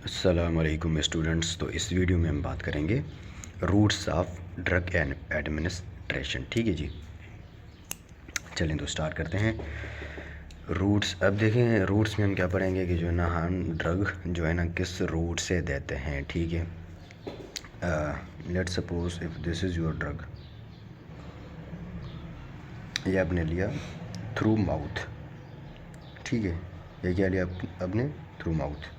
अस्सलाम वालेकुम स्टूडेंट्स। तो इस वीडियो में हम बात करेंगे रूट्स ऑफ ड्रग एडमिनिस्ट्रेशन। ठीक है जी, चलें तो स्टार्ट करते हैं। रूट्स, अब देखें रूट्स में हम क्या पढ़ेंगे कि जो है ना हम ड्रग जो है ना किस रूट से देते हैं। ठीक है, let's suppose if this is your drug, ये आपने लिया थ्रू माउथ। ठीक है, ये क्या लिया आपने थ्रू माउथ।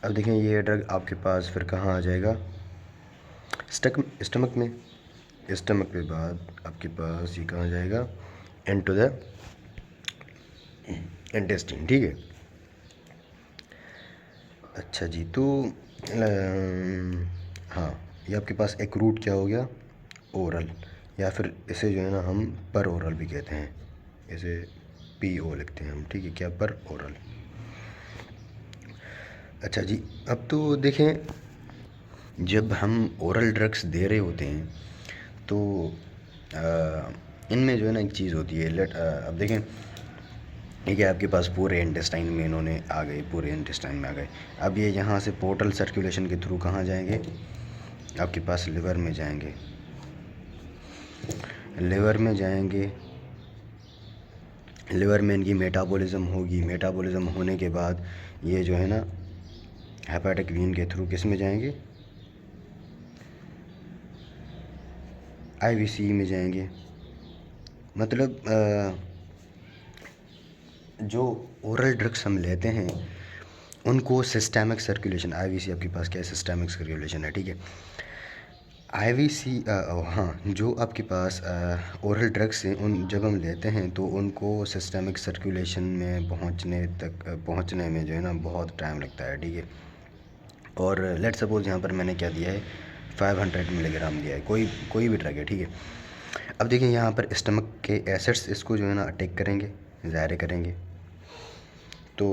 अब देखें ये ड्रग आपके पास फिर कहाँ आ जाएगा, स्टमक में। स्टमक के बाद आपके पास ये कहाँ जाएगा, इनटू द इंटेस्टाइन। ठीक है, अच्छा जी। तो हाँ, ये आपके पास एक रूट क्या हो गया, ओरल, या फिर इसे जो है ना हम पर ओरल भी कहते हैं, इसे PO लिखते हैं हम। ठीक है, क्या पर ओरल। अच्छा जी, अब तो देखें जब हम ओरल ड्रग्स दे रहे होते हैं तो इनमें जो है ना एक चीज़ होती है, अब देखें ठीक है, आपके पास पूरे इंटेस्टाइन में इन्होंने आ गए, पूरे इंटेस्टाइन में आ गए। अब ये यहाँ से पोर्टल सर्कुलेशन के थ्रू कहाँ जाएंगे, आपके पास लिवर में जाएंगे। लिवर में जाएंगे, लिवर में इनकी मेटाबॉलिज्म होगी। मेटाबॉलिज्म होने के बाद ये जो है ना हेपेटिक वीन के थ्रू किस में जाएंगे, IVC में जाएंगे। मतलब जो ओरल ड्रग्स हम लेते हैं उनको सिस्टेमिक सर्कुलेशन, IVC आपके पास क्या है, सिस्टेमिक सर्कुलेशन है। ठीक है, IVC हाँ, जो आपके पास ओरल ड्रग्स हैं उन जब हम लेते हैं तो उनको सिस्टेमिक सर्कुलेशन में पहुंचने में जो है ना बहुत टाइम लगता है। ठीक है, और लेट सपोज यहाँ पर मैंने क्या दिया है, 500 मिलीग्राम दिया है, कोई भी ड्रग है। ठीक है, अब देखिए यहाँ पर स्टमक के एसिड्स इसको जो है ना अटैक करेंगे, ज़ाहिर करेंगे। तो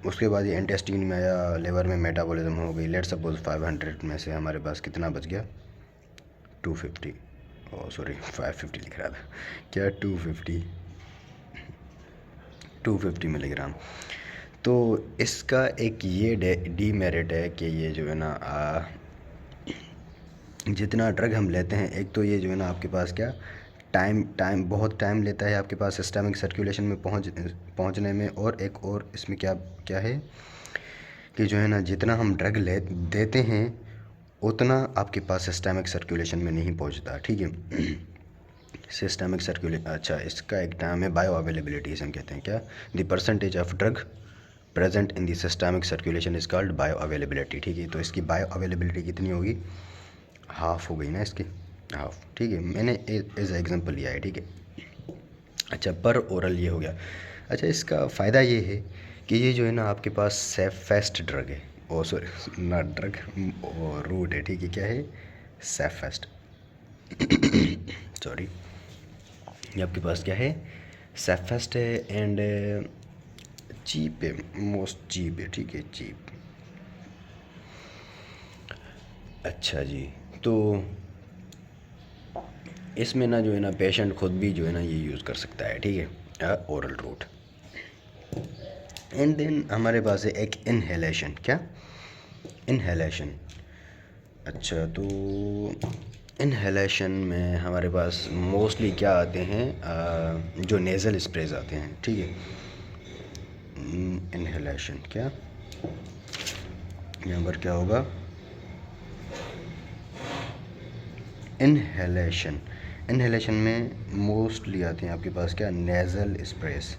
उसके बाद ये इंटेस्टाइन में या लिवर में मेटाबॉलिज्म हो गई। लेट सपोज 500 में से हमारे पास कितना बच गया, 250, सॉरी 550 लिख रहा था, क्या 250 मिलीग्राम। तो इसका एक ये डीमेरिट है कि ये जो है ना जितना ड्रग हम लेते हैं, एक तो ये जो है ना आपके पास क्या बहुत टाइम लेता है आपके पास सिस्टमिक सर्कुलेशन में पहुंचने में। और एक और इसमें क्या क्या है कि जो है ना जितना हम ड्रग देते हैं उतना आपके पास सिस्टमिक सर्कुलेशन में नहीं पहुंचता। ठीक है, सिस्टमिक अच्छा, इसका एक टर्म है बायो अवेलेबिलिटी, इसे हम कहते हैं क्या, the percentage of drug present in the systemic circulation is called bio availability. ठीक है, तो इसकी बायो अवेलेबिलिटी कितनी होगी, हाफ हो गई ना इसकी, हाफ। ठीक है, मैंने एज एग्जांपल लिया है। ठीक है, अच्छा पर ओरल ये हो गया। अच्छा, इसका फ़ायदा ये है कि ये जो है ना आपके पास सेफेस्ट ड्रग है, ओ सॉरी नॉट ड्रग, रूट है। ठीक है, क्या है, सेफेस्ट सॉरी, ये आपके पास क्या है, सेफेस्ट है एंड चीप है, मोस्ट चीप है। ठीक है, चीप। अच्छा जी, तो इसमें ना जो है ना पेशेंट खुद भी जो है ना ये यूज़ कर सकता है। ठीक है, ओरल रूट। एंड देन हमारे पास है एक इनहेलेशन, क्या, इनहेलेशन। अच्छा, तो इनहेलेशन में हमारे पास मोस्टली क्या आते हैं, जो नेज़ल स्प्रेज आते हैं। ठीक है, इनहेलेशन क्या, यहाँ पर क्या होगा, इनहेलेशन। इनहेलेशन में मोस्टली आते हैं आपके पास क्या, नेज़ल स्प्रेस।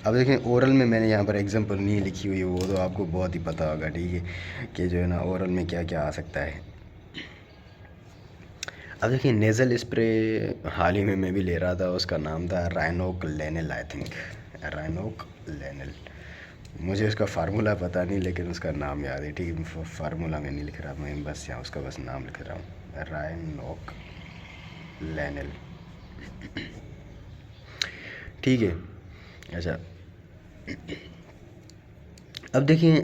अब देखें ओरल में मैंने यहाँ पर एग्जांपल नहीं लिखी हुई, वो तो आपको बहुत ही पता होगा। ठीक है, कि जो है ना ओरल में क्या क्या आ सकता है। अब देखिए नेज़ल स्प्रे हाल ही में मैं भी ले रहा था, उसका नाम था राइनोक्लेनिल, आई थिंक राइनोक्लेनिल। मुझे उसका फार्मूला पता नहीं, लेकिन उसका नाम याद है। ठीक है, फार्मूला मैं नहीं लिख रहा, मैं बस यहाँ उसका बस नाम लिख रहा हूँ, राइनोक्लेनिल। ठीक है, अच्छा अब देखिए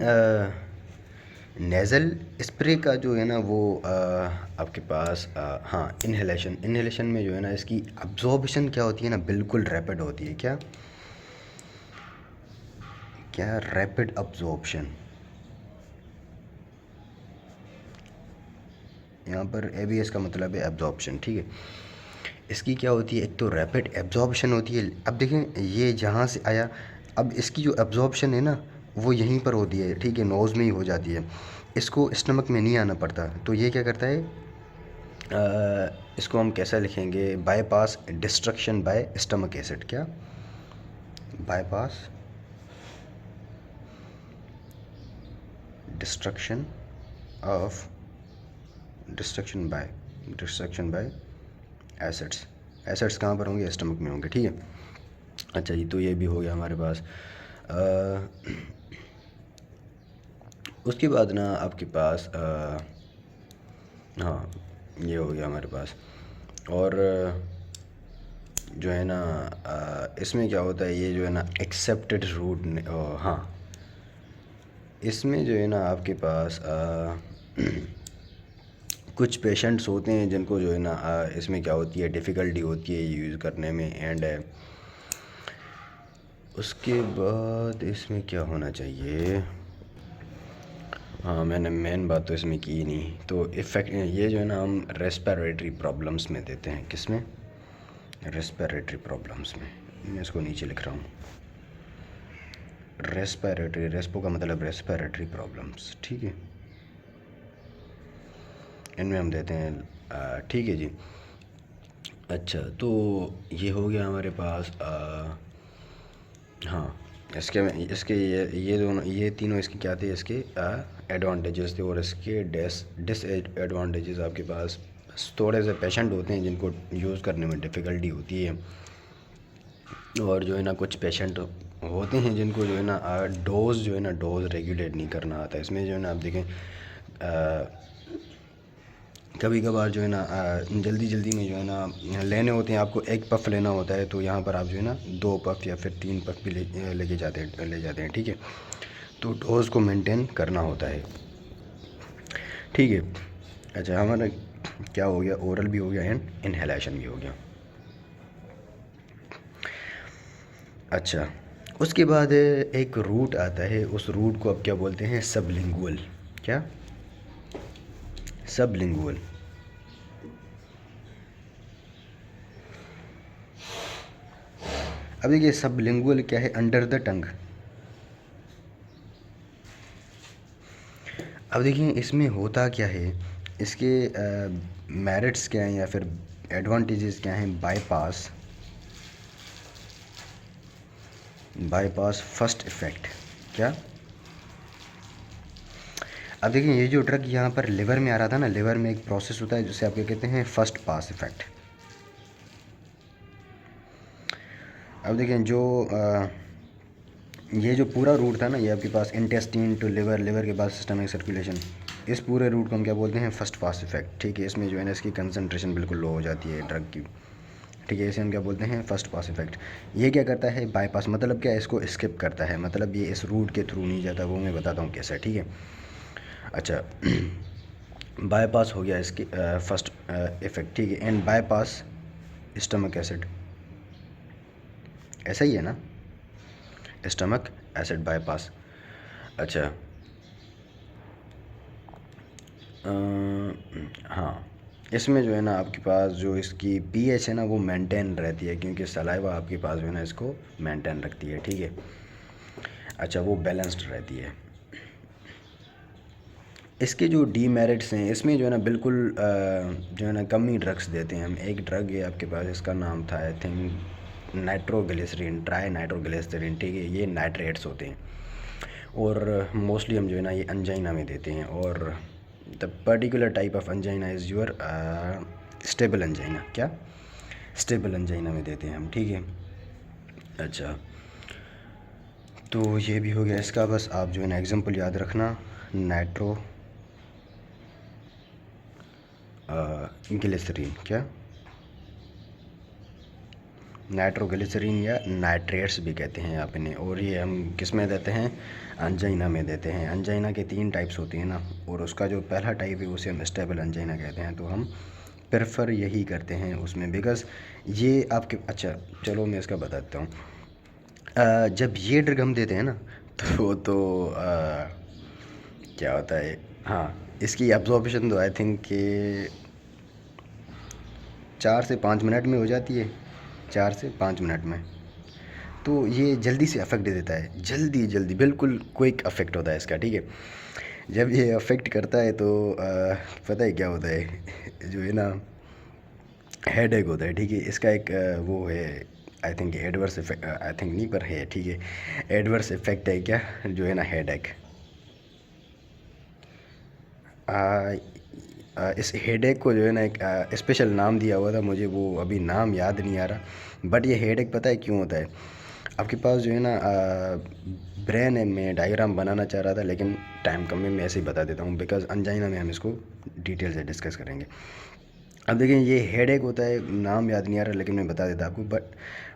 नेज़ल स्प्रे का जो है ना वो आपके पास हाँ, इनहेलेशन में जो है ना इसकी अब्जॉर्बेशन क्या होती है ना, बिल्कुल रैपिड होती है। क्या, क्या, रैपिड अब्जॉर्प्शन। यहाँ पर एबीएस का मतलब है एब्जॉर्प्शन, ठीक है। इसकी क्या होती है, एक तो रैपिड एब्जॉर्प्शन होती है। अब देखें ये जहाँ से आया, अब इसकी जो एब्जॉर्प्शन है ना वो यहीं पर होती है, ठीक है, नोज़ में ही हो जाती है, इसको स्टमक में नहीं आना पड़ता। तो ये क्या करता है, इसको हम कैसा लिखेंगे, bypass destruction by stomach acid. क्या, bypass destruction of destruction by acids. Acids कहाँ पर होंगे, स्टमक में होंगे, ठीक है। अच्छा जी, तो ये भी हो गया हमारे पास। उसके बाद ना आपके पास हाँ, ये हो गया हमारे पास। और जो है ना इसमें क्या होता है, ये जो है ना एक्सेप्टेड रूट, हाँ, इसमें जो है ना आपके पास कुछ पेशेंट्स होते हैं जिनको जो है ना इसमें क्या होती है, डिफ़िकल्टी होती है यूज़ करने में। एंड उसके बाद इसमें क्या होना चाहिए, हाँ, मैंने मेन बात तो इसमें की नहीं। तो इफ़ेक्ट ये जो है ना हम रेस्पिरेटरी प्रॉब्लम्स में देते हैं, किस में, रेस्पिरेटरी प्रॉब्लम्स में। मैं इसको नीचे लिख रहा हूँ, रेस्पिरेटरी, रेस्पो का मतलब रेस्पिरेटरी प्रॉब्लम्स, ठीक है, इनमें हम देते हैं, ठीक है जी। अच्छा, तो ये हो गया हमारे पास। हाँ, इसके ये दोनों, ये तीनों इसके क्या थे, इसके एडवांटेजेस थे। और इसके डिसएडवांटेजेस आपके पास थोड़े से पेशेंट होते हैं जिनको यूज़ करने में डिफ़िकल्टी होती है। और जो है ना कुछ पेशेंट होते हैं जिनको जो है ना डोज़ जो है ना डोज़ रेगुलेट नहीं करना आता है। इसमें जो है ना आप देखें कभी कभार जो है ना जल्दी जल्दी में जो है ना लेने होते हैं, आपको एक पफ़ लेना होता है, तो यहाँ पर आप जो है ना 2 पफ़ या फिर 3 पफ़ भी ले जाते हैं, ठीक है। तो डोज़ को मेंटेन करना होता है, ठीक है। अच्छा, हमारा क्या हो गया, ओरल भी हो गया एंड इनहेलेशन भी हो गया। अच्छा, उसके बाद एक रूट आता है, उस रूट को अब क्या बोलते हैं, सबलिंगुअल। क्या, सबलिंगुअल। अब देखिए सबलिंगुअल क्या है, अंडर द टंग। अब देखिए इसमें होता क्या है, इसके मेरिट्स क्या हैं या फिर एडवांटेजेस क्या हैं, बाईपास फर्स्ट इफ़ेक्ट। क्या, अब देखिए ये जो ड्रग यहाँ पर लिवर में आ रहा था ना, लिवर में एक प्रोसेस होता है जिसे आप क्या कहते हैं, फर्स्ट पास इफ़ेक्ट। अब देखिए ये जो पूरा रूट था ना, ये आपके पास इंटेस्टाइन टू लिवर, लिवर के बाद सिस्टमिक सर्कुलेशन, इस पूरे रूट को हम क्या बोलते हैं, फर्स्ट पास इफ़ेक्ट, ठीक है। इसमें जो है ना इसकी कंसंट्रेशन बिल्कुल लो हो जाती है ड्रग की, ठीक है। इसे हम क्या बोलते हैं, फर्स्ट पास इफ़ेक्ट। ये क्या करता है, बाईपास मतलब क्या है, इसको स्किप करता है, मतलब ये इस रूट के थ्रू नहीं जाता, वो मैं बताता हूँ कैसा, ठीक है। अच्छा बाईपास हो गया इसकी फर्स्ट इफ़ेक्ट, ठीक है। एंड बाईपास स्टमक एसिड, ऐसा ही है ना, स्टमक एसिड बाईपास। अच्छा हाँ, इसमें जो है ना आपके पास जो इसकी पीएच है ना वो मेंटेन रहती है, क्योंकि सलाइवा आपके पास जो है ना इसको मेंटेन रखती है, ठीक है। अच्छा, वो बैलेंस्ड रहती है। इसके जो डीमेरिट्स हैं, इसमें जो है ना बिल्कुल जो है ना कम ही ड्रग्स देते हैं हम। एक ड्रग है आपके पास, इसका नाम था I think nitroglycerin, try nitroglycerin, ठीक है। ये नाइट्रेट्स होते हैं और मोस्टली हम जो है ना ये अंजाइना में देते हैं। और the particular type of angina is your stable angina. क्या, स्टेबल अंजाइना में देते हैं हम, ठीक है। अच्छा, तो ये भी हो गया इसका। बस आप जो है ना एग्जांपल याद रखना, ग्लिसरीन, क्या, नाइट्रोग्लिसरीन या नाइट्रेट्स भी कहते हैं आप इन्हें। और ये हम किस में देते हैं, अंजाइना में देते हैं। अंजाइना के 3 टाइप्स होती हैं ना, और उसका जो पहला टाइप है उसे हम स्टेबल अंजाइना कहते हैं। तो हम प्रेफर यही करते हैं उसमें, बिकॉज़ ये आपके, अच्छा चलो मैं इसका बता देता हूँ। जब ये ड्रग हम देते हैं ना, तो क्या होता है, हाँ, इसकी एब्जॉर्प्शन तो आई थिंक कि 4 से 5 मिनट में हो जाती है, 4 से 5 मिनट में। तो ये जल्दी से अफेक्ट दे देता है, जल्दी जल्दी, बिल्कुल क्विक अफेक्ट होता है इसका, ठीक है। जब ये अफेक्ट करता है तो पता है क्या होता है जो है ना, हेड एक होता है, ठीक है। इसका एक वो है, I think adverse effect, I think नहीं पर है, ठीक है। एडवर्स इफेक्ट है क्या, जो है ना, हेड एक। इस हेडेक को जो है ना एक स्पेशल नाम दिया हुआ था मुझे, वो अभी नाम याद नहीं आ रहा। बट ये हेडेक पता है क्यों होता है? आपके पास जो है ना ब्रेन है, मैं डायग्राम बनाना चाह रहा था लेकिन टाइम कम है, मैं ऐसे ही बता देता हूँ, बिकॉज अनजाइना में हम इसको डिटेल से डिस्कस करेंगे। अब देखिए, ये हेडेक होता है, नाम याद नहीं आ रहा लेकिन मैं बता देता आपको।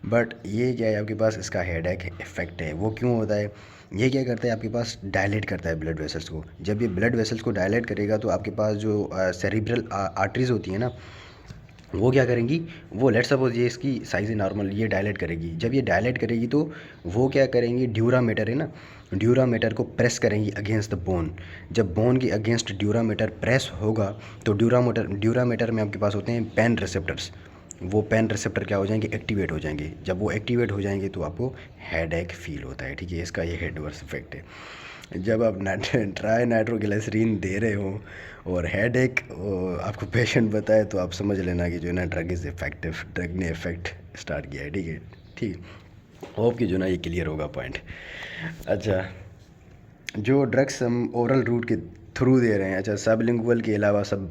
बट ये क्या है, आपके पास इसका हेडेक इफेक्ट है। वो क्यों होता है? ये क्या करता है, आपके पास डायलेट करता है ब्लड वेसल्स को। जब ये ब्लड वेसल्स को डायलेट करेगा तो आपके पास जो सेरिब्रल आर्टरीज होती है ना, वो क्या करेंगी, वो लेट सपोज ये इसकी साइज़ है नॉर्मल, ये डायलेट करेगी। जब ये डायलेट करेगी तो वो क्या करेंगी, ड्यूरामीटर है ना, ड्यूरामीटर को प्रेस करेंगी अगेंस्ट द बोन। जब बोन के अगेंस्ट ड्यूरामीटर प्रेस होगा तो ड्यूरामीटर में आपके पास होते हैं पेन रिसेप्टर्स। वो पेन रिसेप्टर क्या हो जाएंगे, एक्टिवेट हो जाएंगे। जब वो एक्टिवेट हो जाएंगे तो आपको हेड एक फील होता है, ठीक है। इसका ये हेडवर्स इफेक्ट है। जब आप ट्राई नाइट्रोग्लिसरीन दे रहे हो और हेड एक आपको पेशेंट बताए तो आप समझ लेना कि जो है ना ड्रग इज़ इफेक्टिव, ड्रग ने इफेक्ट स्टार्ट किया है, ठीक है। ठीक, होप कि जो ना ये क्लियर होगा पॉइंट। अच्छा, जो ड्रग्स हम ओरल रूट के थ्रू दे रहे हैं, अच्छा, सबलिंगुअल के अलावा सब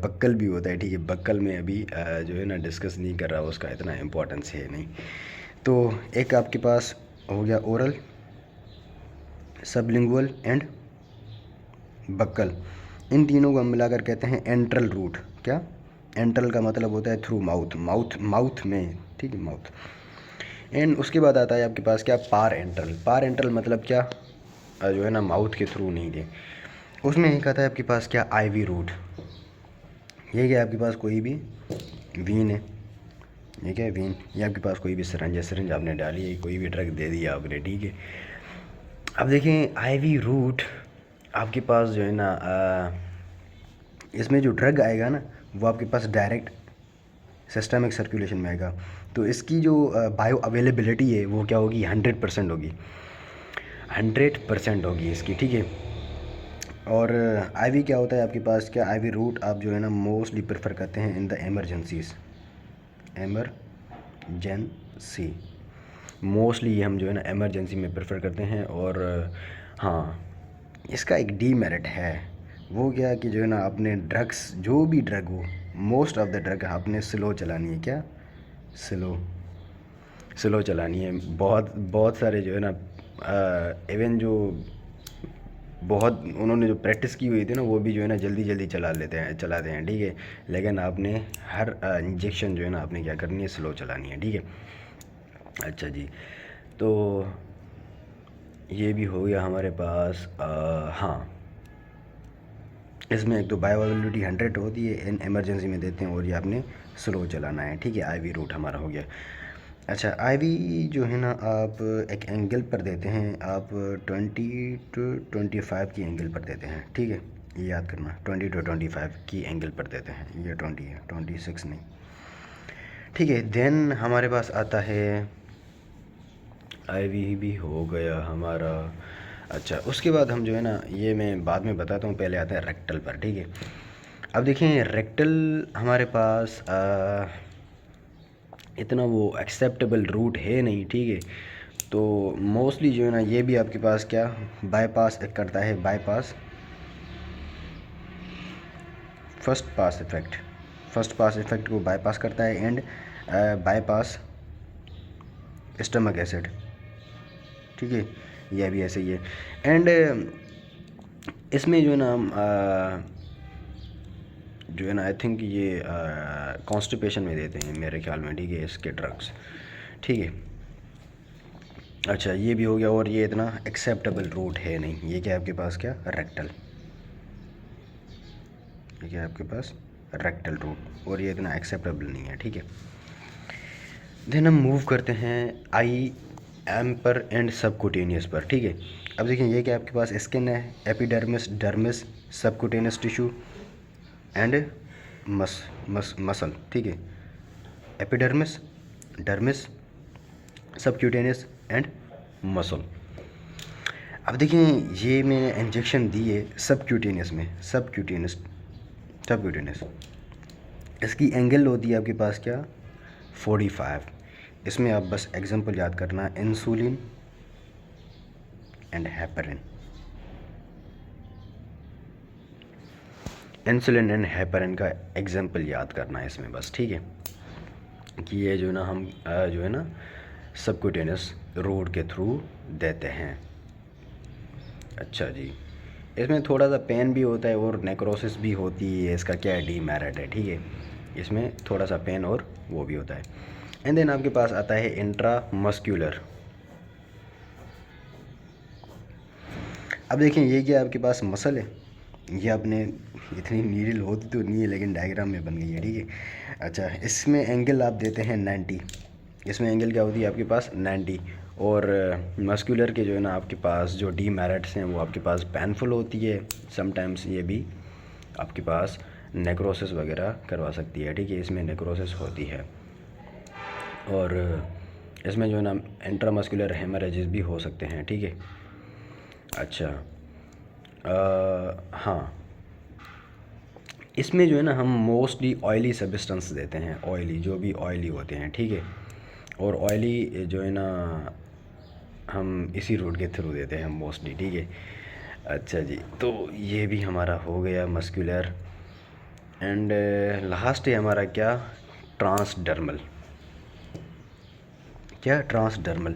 बक्कल भी होता है, ठीक है। बक्कल में अभी जो है ना डिस्कस नहीं कर रहा, उसका इतना इम्पोर्टेंस है नहीं। तो एक आपके पास हो गया ओरल, सबलिंगुअल एंड बक्कल। इन तीनों को हम मिलाकर कहते हैं एंट्रल रूट। क्या? एंट्रल का मतलब होता है थ्रू माउथ, माउथ में, ठीक है, माउथ। एंड उसके बाद आता है आपके पास क्या, पार एंट्रल। पार एंट्रल मतलब क्या, जो है ना माउथ के थ्रू नहीं दे। उसमें एक आता है आपके पास क्या, आईवी रूट। ये क्या, आपके पास कोई भी वीन है, ये क्या है, वीन। ये आपके पास कोई भी सिरंज है, सिरंज आपने डाली है, कोई भी ड्रग दे दिया आपने, ठीक है। अब देखें, आईवी रूट आपके पास जो है ना इसमें जो ड्रग आएगा ना, वो आपके पास डायरेक्ट सिस्टमिक सर्कुलेशन में आएगा। तो इसकी जो बायो अवेलेबिलिटी है वो क्या होगी, 100% होगी, 100% होगी इसकी, ठीक है। और आईवी क्या होता है आपके पास, क्या आईवी रूट आप जो है ना मोस्टली प्रेफर करते हैं in the emergencies, emergency. Mostly ये हम जो है ना एमरजेंसी में प्रेफर करते हैं। और हाँ, इसका एक डीमेरिट है, वो क्या कि जो है ना आपने ड्रग्स, जो भी ड्रग हो, मोस्ट ऑफ द ड्रग आपने स्लो चलानी है। क्या? स्लो, स्लो चलानी है। बहुत बहुत सारे जो है ना इवन जो बहुत उन्होंने जो प्रैक्टिस की हुई थी ना, वो भी जो है ना जल्दी जल्दी चलाते हैं, ठीक है। लेकिन आपने हर इंजेक्शन जो है ना आपने क्या करनी है, स्लो चलानी है, ठीक है। अच्छा जी, तो ये भी हो गया हमारे पास। हाँ, इसमें एक तो बायोअवेलेबिलिटी 100 होती है, इन इमरजेंसी में देते हैं, और ये आपने स्लो चलाना है, ठीक है। आईवी रूट हमारा हो गया। अच्छा, आईवी जो है ना आप एक एंगल पर देते हैं, आप 20 to 25 की एंगल पर देते हैं, ठीक है। ये याद करना, 20 to 25 की एंगल पर देते हैं। ये 20 है, 26 नहीं, ठीक है। देन हमारे पास आता है, आईवी भी हो गया हमारा। अच्छा, उसके बाद हम जो है ना, ये मैं बाद में बताता हूँ, पहले आता है रेक्टल पर, ठीक है। अब देखें, रेक्टल हमारे पास इतना वो एक्सेप्टेबल रूट है नहीं, ठीक है। तो मोस्टली जो है ना ये भी आपके पास क्या, बाईपास करता है, बाईपास, फर्स्ट पास इफेक्ट को बाईपास करता है, एंड बाईपास स्टमक एसिड, ठीक है। यह भी ऐसे ही है। एंड इसमें जो है ना हम जो है ना आई थिंक ये कॉन्स्टिपेशन में देते हैं मेरे ख्याल में, ठीक है, इसके ड्रग्स, ठीक है। अच्छा, ये भी हो गया। और ये इतना एक्सेप्टेबल रूट है नहीं। ये क्या है आपके पास, क्या, रेक्टल। ये क्या है आपके पास, रेक्टल रूट, और ये इतना एक्सेप्टेबल नहीं है, ठीक है। देन हम मूव करते हैं आई एम्पर एंड सबक्यूटेनियस पर, ठीक है। अब देखिए ये क्या आपके पास स्किन है, epidermis, dermis, subcutaneous tissue and muscle, ठीक है। Epidermis, dermis, subcutaneous and muscle. अब देखिए ये मैंने इंजेक्शन दी है सबक्यूटेनियस में, सबक्यूटेनियस, इसकी एंगल होती है आपके पास क्या, 45। इसमें आप बस एग्जांपल याद करना, insulin and heparin, insulin and heparin का एग्जांपल याद करना है इसमें बस, ठीक है। कि ये जो ना हम जो है ना सबक्यूटेनियस रूट के थ्रू देते हैं। अच्छा जी, इसमें थोड़ा सा पेन भी होता है और नेक्रोसिस भी होती है, इसका क्या डीमेरिट है, ठीक है। इसमें थोड़ा सा पेन और वो भी होता है। एंड देन आपके पास आता है इंट्रामस्क्यूलर। अब देखें ये क्या आपके पास मसल है, ये आपने इतनी नीडल होती तो नहीं है लेकिन डायग्राम में बन गई है, ठीक है। अच्छा, इसमें एंगल आप देते हैं 90, इसमें एंगल क्या होती है आपके पास 90। और मस्कुलर के जो है ना आपके पास जो डीमेरिट्स हैं वो आपके पास पेनफुल होती है, समटाइम्स ये भी आपके पास नेक्रोसिस वगैरह करवा सकती है, ठीक है। इसमें नेक्रोसिस होती है और इसमें जो है ना इंट्रामस्कुलर हेमरेजेस भी हो सकते हैं, ठीक है। अच्छा, हाँ, इसमें जो है ना हम मोस्टली ऑयली सब्सटेंस देते हैं, ऑयली जो भी ऑयली होते हैं, ठीक है। और ऑयली जो है ना हम इसी रूट के थ्रू देते हैं मोस्टली, ठीक है। अच्छा जी, तो ये भी हमारा हो गया मस्कुलर। एंड लास्ट है हमारा क्या, ट्रांसडर्मल। क्या ट्रांसडर्मल,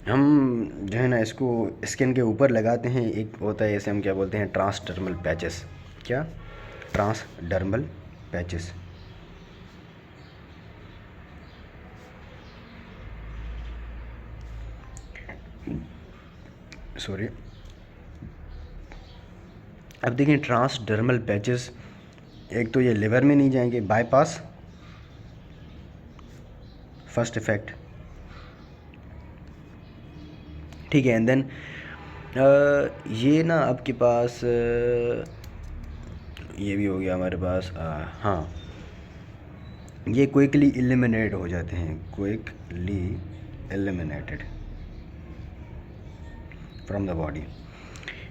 हम जो है ना इसको स्किन के ऊपर लगाते हैं, एक होता है इसे हम क्या बोलते हैं, ट्रांसडर्मल पैचेस। क्या, ट्रांसडर्मल पैचेस। सॉरी, अब देखिए ट्रांसडर्मल पैचेस, एक तो ये लिवर में नहीं जाएंगे, बाईपास फर्स्ट इफेक्ट, ठीक है। एंड देन ये ना आपके पास ये भी हो गया हमारे पास, हाँ, ये क्विकली एलिमिनेट हो जाते हैं, quickly eliminated from the body,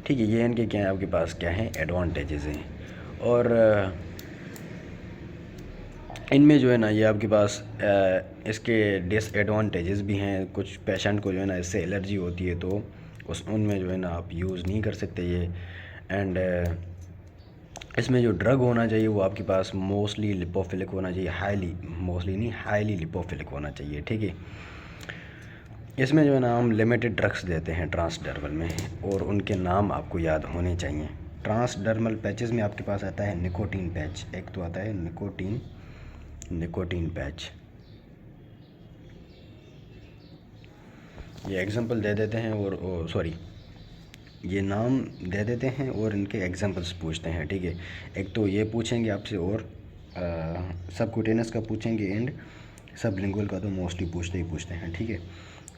ठीक है। ये इनके क्या है आपके पास क्या है एडवांटेजेस हैं। और इनमें जो है ना ये आपके पास इसके डिसएडवांटेजेस भी हैं। कुछ पेशेंट को जो है ना इससे एलर्जी होती है तो उनमें जो है ना आप यूज़ नहीं कर सकते ये। एंड इसमें जो ड्रग होना चाहिए वो आपके पास मोस्टली लिपोफिलिक होना चाहिए, हाईली, मोस्टली नहीं, हाईली लिपोफिलिक होना चाहिए, ठीक है। इसमें जो है ना हम लिमिटेड ड्रग्स देते हैं ट्रांसडर्मल में, और उनके नाम आपको याद होने चाहिए। ट्रांसडर्मल पैचेस में आपके पास आता है निकोटीन पैच, एक तो आता है निकोटीन पैच। ये एग्जांपल दे देते हैं और सॉरी, ये नाम दे देते हैं और इनके एग्जांपल्स पूछते हैं, ठीक है। एक तो ये पूछेंगे आपसे, और सबक्यूटेनियस का पूछेंगे, एंड सबलिंगुअल का तो मोस्टली पूछते हैं, ठीक है।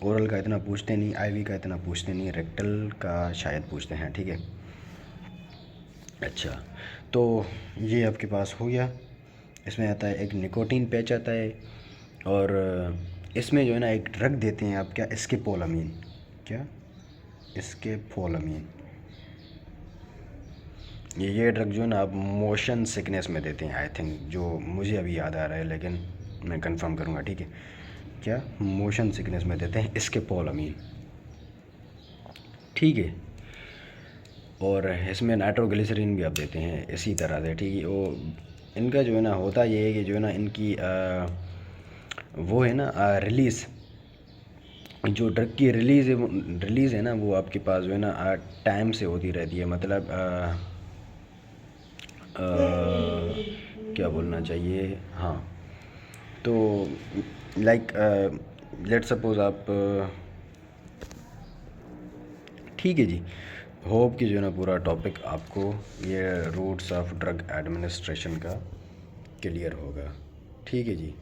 ओरल का इतना पूछते नहीं, आईवी का इतना पूछते नहीं, रेक्टल का शायद पूछते हैं, ठीक है। अच्छा, तो ये आपके पास हो गया। इसमें आता है एक निकोटीन पैच आता है, और इसमें जो है ना एक ड्रग देते हैं आप, क्या, स्केपोलामीन। क्या, स्केपोलामीन। ये ड्रग जो है ना आप मोशन सिकनेस में देते हैं, आई थिंक, जो मुझे अभी याद आ रहा है, लेकिन मैं कंफर्म करूँगा, ठीक है। क्या, मोशन सिकनेस में देते हैं स्केपोलामीन, ठीक है। और इसमें नाइट्रोग्लिसरीन भी आप देते हैं इसी तरह से, ठीक है। वो इनका जो है ना होता ये है कि जो है ना इनकी वो है ना रिलीज़, जो ड्रग की रिलीज़ है ना वो आपके पास जो है ना टाइम से होती रहती है, मतलब क्या बोलना चाहिए, हाँ, तो लाइक लेट सपोज आप, ठीक है जी। होप कि जो है ना पूरा टॉपिक आपको ये रूट्स ऑफ ड्रग एडमिनिस्ट्रेशन का क्लियर होगा, ठीक है जी।